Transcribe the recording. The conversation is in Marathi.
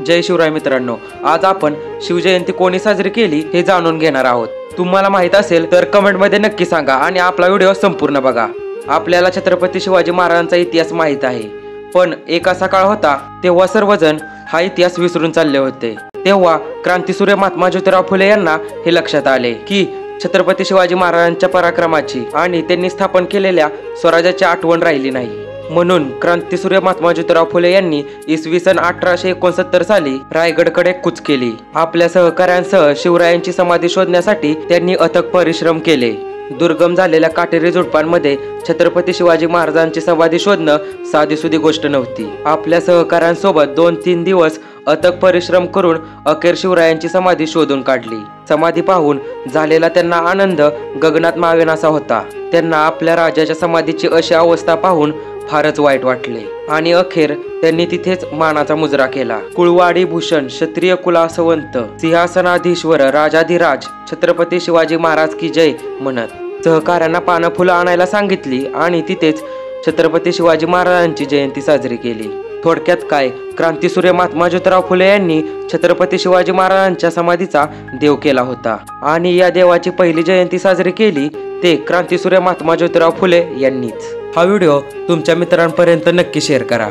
जय शिवराय मित्रांनो, आज आपण शिवजयंती कोणी साजरी केली हे जाणून घेणार आहोत। तुम्हाला माहित असेल तर कमेंट मध्ये नक्की सांगा आणि आपला व्हिडिओ संपूर्ण बघा। आपल्याला छत्रपती शिवाजी महाराजांचा इतिहास माहित आहे, पण एक असा काळ होता तेव्हा सर्वजण हा इतिहास विसरून चालले होते। तेव्हा क्रांतीसूर्य महात्मा ज्योतिराव फुले यांना हे लक्षात आले की छत्रपती शिवाजी महाराजांच्या पराक्रमाची आणि त्यांनी स्थापन केलेल्या स्वराज्याची आठवण राहिली नाही। म्हणून क्रांतीसूर्य महात्मा ज्योतिराव फुले यांनी इसवी सन 1869 साली रायगडकडे कूच केली। आपल्या सहकाऱ्यांसह शिवरायांची समाधी शोधण्यासाठी त्यांनी अथक परिश्रम केले। दुर्गम झालेल्या काटेरी झुडपांमध्ये छत्रपती शिवाजी महाराजांची समाधी शोधणं साधीसुधी गोष्ट नव्हती। आपल्या सहकाऱ्यांसोबत 2-3 दिवस अथक परिश्रम करून अखेर शिवरायांची समाधी शोधून काढली। समाधी पाहून झालेला त्यांना आनंद गगनात मावेनासा होता। त्यांना आपल्या राजाच्या समाधीची अशी अवस्था पाहून फारच वाईट वाटले आणि अखेर त्यांनी तिथेच मानाचा मुजरा केला। कुळवाडी भूषण क्षत्रिय कुलासवंत सिंहासनाधीश्वर राजाधिराज छत्रपती शिवाजी महाराज की जय म्हणत सहकाऱ्यांना पानं फुलं आणायला सांगितली आणि तिथेच छत्रपती शिवाजी महाराजांची जयंती साजरी केली। थोडक्यात काय, क्रांतीसूर्य महात्मा ज्योतिराव फुले यांनी छत्रपती शिवाजी महाराजांच्या समाधीचा देव केला होता आणि या देवाची पहिली जयंती साजरी केली ते क्रांतीसूर्य महात्मा ज्योतिराव फुले यांनीच। हा व्हिडिओ तुमच्या मित्रांपर्यंत नक्की शेअर करा।